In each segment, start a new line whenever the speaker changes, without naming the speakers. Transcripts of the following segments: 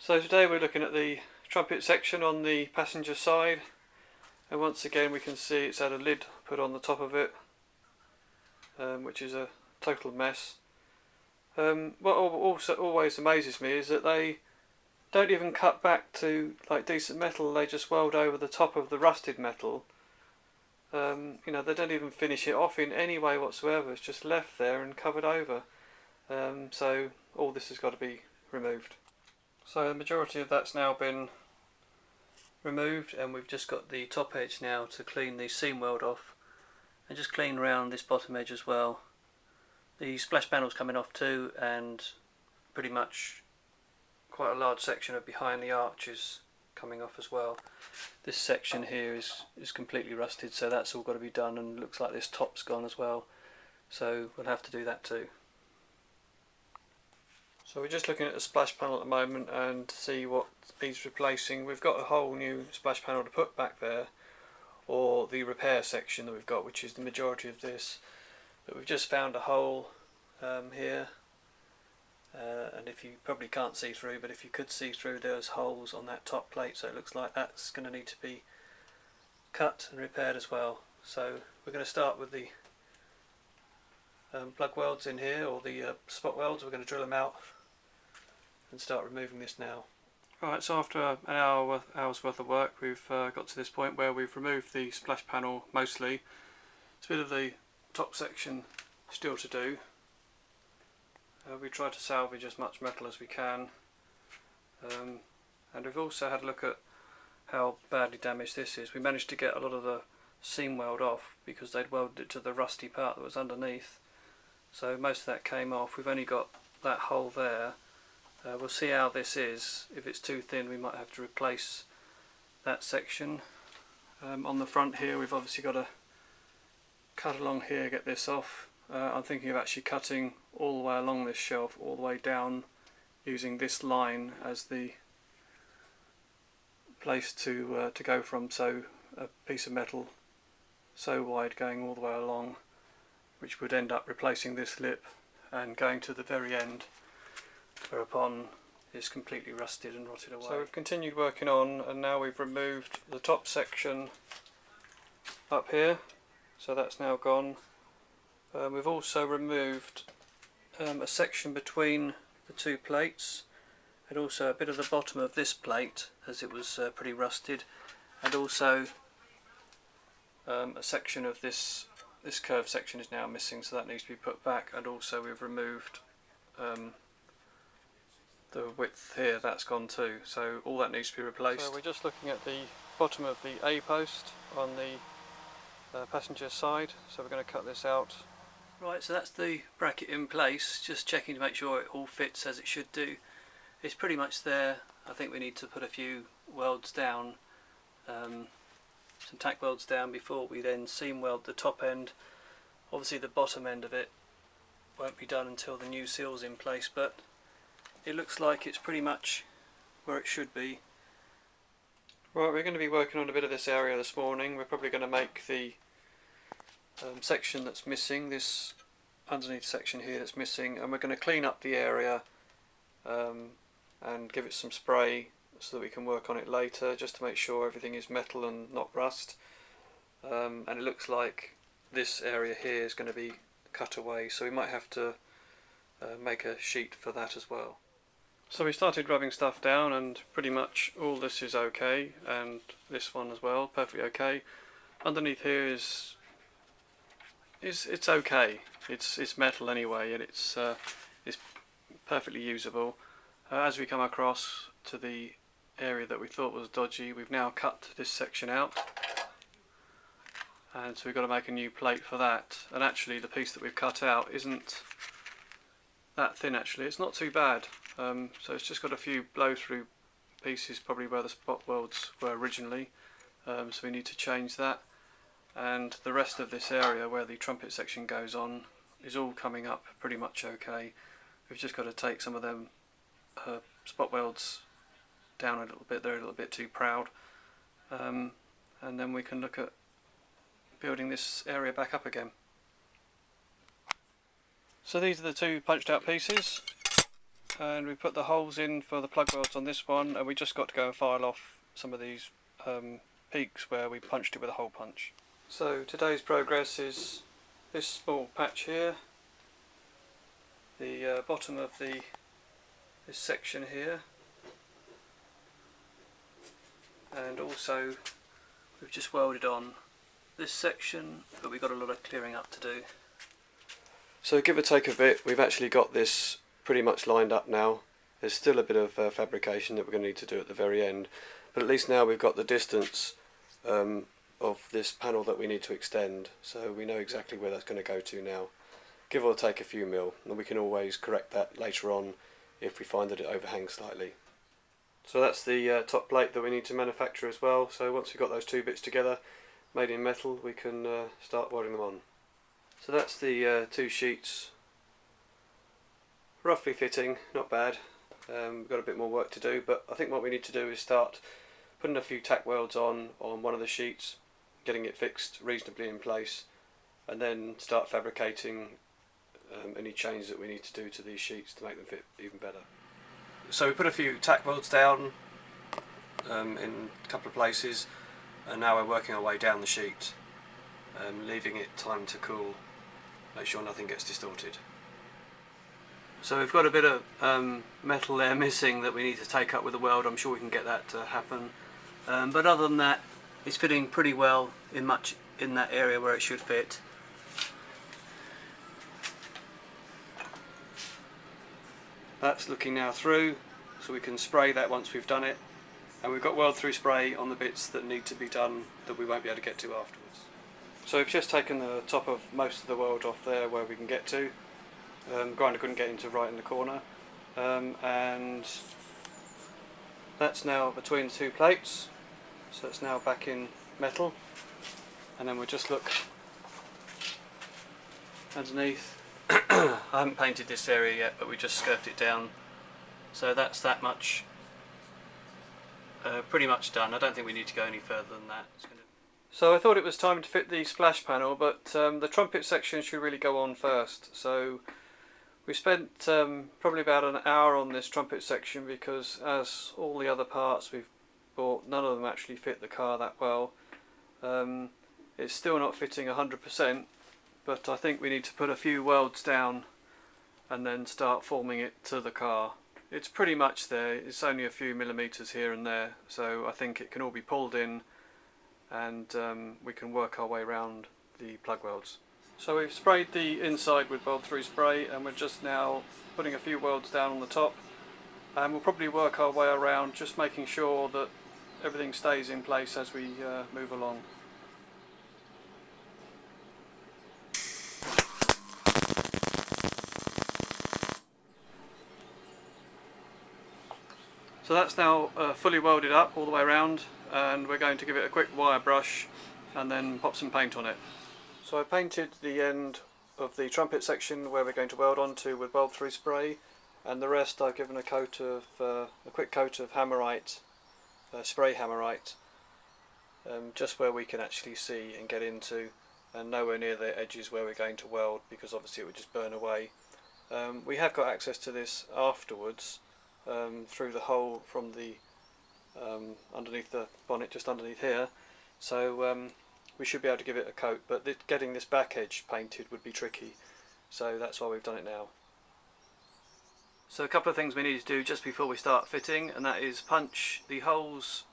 So today we're looking at the trumpet section on the passenger side, and once again we can see it's had a lid put on the top of it, which is a total mess. What also always amazes me is that they don't even cut back to like decent metal, they just weld over the top of the rusted metal. You know, they don't even finish it off in any way whatsoever, it's just left there and covered over. So all this has got to be removed. So the majority of that's now been removed, and we've just got the top edge now to clean the seam weld off and just clean around this bottom edge as well. The splash panel's coming off too, and pretty much quite a large section of behind the arch is coming off as well. This section here is completely rusted, so that's all got to be done, and looks like this top's gone as well, so we'll have to do that too. So we're just looking at the splash panel at the moment and see what needs replacing. We've got a whole new splash panel to put back there, or the repair section that we've got, which is the majority of this. But we've just found a hole here, and if you probably can't see through, but if you could see through, there's holes on that top plate, so it looks like that's going to need to be cut and repaired as well. So we're going to start with the plug welds in here, or the spot welds. We're going to drill them out and start removing this now. Right, so after an hour's worth of work, we've got to this point where we've removed the splash panel mostly. It's a bit of the top section still to do. We try to salvage as much metal as we can, and we've also had a look at how badly damaged this is. We managed to get a lot of the seam weld off because they'd welded it to the rusty part that was underneath, so most of that came off. We've only got that hole there. We'll see how this is. If it's too thin, we might have to replace that section. On the front here, we've obviously got to cut along here, get this off. I'm thinking of actually cutting all the way along this shelf, all the way down, using this line as the place to go from. So a piece of metal so wide going all the way along, which would end up replacing this lip and going to the very end, whereupon it's completely rusted and rotted away. So we've continued working on, and now we've removed the top section up here, so that's now gone. We've also removed a section between the two plates, and also a bit of the bottom of this plate, as it was pretty rusted, and also a section of this curved section is now missing, so that needs to be put back. And also we've removed the width here, that's gone too, so all that needs to be replaced. So we're just looking at the bottom of the A post on the passenger side, so we're going to cut this out. Right, so that's the bracket in place, just checking to make sure it all fits as it should do. It's pretty much there. I think we need to put a few welds down, some tack welds down, before we then seam weld the top end. Obviously the bottom end of it won't be done until the new seal's in place, but it looks like it's pretty much where it should be. Right, we're going to be working on a bit of this area this morning. We're probably going to make the section that's missing, this underneath section here that's missing, and we're going to clean up the area and give it some spray so that we can work on it later, just to make sure everything is metal and not rust. And it looks like this area here is going to be cut away, so we might have to make a sheet for that as well. So we started rubbing stuff down, and pretty much all this is okay, and this one as well, perfectly okay. Underneath here is it's okay. It's metal anyway, and it's perfectly usable. As we come across to the area that we thought was dodgy, we've now cut this section out, and so we've got to make a new plate for that. And actually the piece that we've cut out isn't that thin, actually. It's not too bad. So it's just got a few blow through pieces, probably where the spot welds were originally, so we need to change that. And the rest of this area where the trumpet section goes on is all coming up pretty much okay. We've just got to take some of them spot welds down a little bit, they're a little bit too proud, and then we can look at building this area back up again. So these are the two punched out pieces. and we put the holes in for the plug welds on this one, and we just got to go and file off some of these peaks where we punched it with a hole punch. So today's progress is this small patch here, the bottom of this section here, and also we've just welded on this section, but we've got a lot of clearing up to do. So give or take a bit, we've actually got this pretty much lined up now. There's still a bit of fabrication that we're going to need to do at the very end, but at least now we've got the distance of this panel that we need to extend, so we know exactly where that's going to go to now. Give or take a few mil, and we can always correct that later on if we find that it overhangs slightly. So that's the top plate that we need to manufacture as well. So once we've got those two bits together, made in metal, we can start welding them on. So that's the two sheets roughly fitting, not bad. We've got a bit more work to do, but I think what we need to do is start putting a few tack welds on one of the sheets, getting it fixed reasonably in place, and then start fabricating any changes that we need to do to these sheets to make them fit even better. So we put a few tack welds down in a couple of places, and now we're working our way down the sheet, leaving it time to cool, make sure nothing gets distorted. So we've got a bit of metal there missing that we need to take up with the weld. I'm sure we can get that to happen, but other than that, it's fitting pretty well in that area where it should fit. That's looking now through, so we can spray that once we've done it, and we've got weld through spray on the bits that need to be done that we won't be able to get to afterwards. So we've just taken the top of most of the weld off there where we can get to. Grinder couldn't get into right in the corner, and that's now between the two plates, so it's now back in metal, and then we'll just look underneath. I haven't painted this area yet, but we just scurfed it down, so that's that much pretty much done. I don't think we need to go any further than that. So I thought it was time to fit the splash panel, but the trumpet section should really go on first. So we spent probably about an hour on this trumpet section, because as all the other parts we've bought, none of them actually fit the car that well. It's still not fitting 100%, but I think we need to put a few welds down and then start forming it to the car. It's pretty much there, it's only a few millimetres here and there, so I think it can all be pulled in, and we can work our way around the plug welds. So we've sprayed the inside with weld through spray, and we're just now putting a few welds down on the top, and we'll probably work our way around, just making sure that everything stays in place as we move along. So that's now fully welded up all the way around, and we're going to give it a quick wire brush and then pop some paint on it. So I painted the end of the trumpet section where we're going to weld onto with weld through spray, and the rest I've given a quick coat of hammerite, spray hammerite, just where we can actually see and get into, and nowhere near the edges where we're going to weld, because obviously it would just burn away. We have got access to this afterwards through the hole from the underneath the bonnet, just underneath here, so we should be able to give it a coat, but getting this back edge painted would be tricky, so that's why we've done it now. So a couple of things we need to do just before we start fitting, and that is punch the holes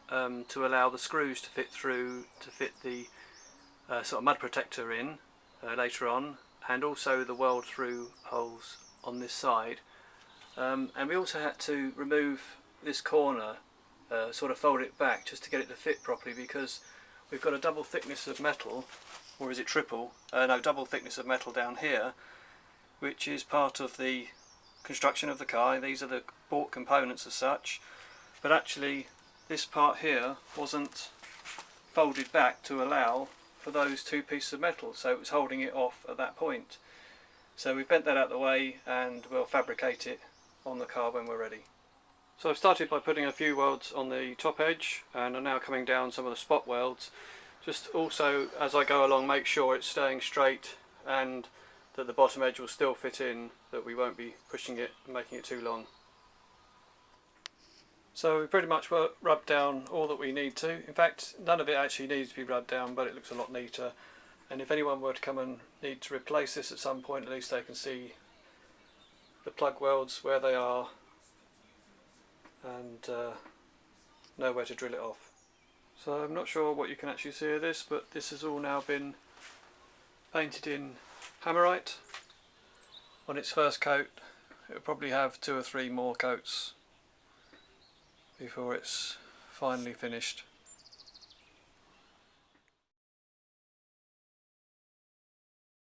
to allow the screws to fit through, to fit the sort of mud protector in later on, and also the weld through holes on this side. And we also had to remove this corner, sort of fold it back just to get it to fit properly, because we've got a double thickness of metal, or is it triple? No, double thickness of metal down here, which is part of the construction of the car. These are the bought components as such, but actually this part here wasn't folded back to allow for those two pieces of metal, so it was holding it off at that point. So we've bent that out of the way, and we'll fabricate it on the car when we're ready. So I've started by putting a few welds on the top edge, and are now coming down some of the spot welds. Just also as I go along, make sure it's staying straight and that the bottom edge will still fit in, that we won't be pushing it and making it too long. So we pretty much rubbed down all that we need to. In fact, none of it actually needs to be rubbed down, but it looks a lot neater. And if anyone were to come and need to replace this at some point, at least they can see the plug welds, where they are, and know where to drill it off. So I'm not sure what you can actually see of this, but this has all now been painted in Hammerite on its first coat. It will probably have 2 or 3 more coats before it's finally finished.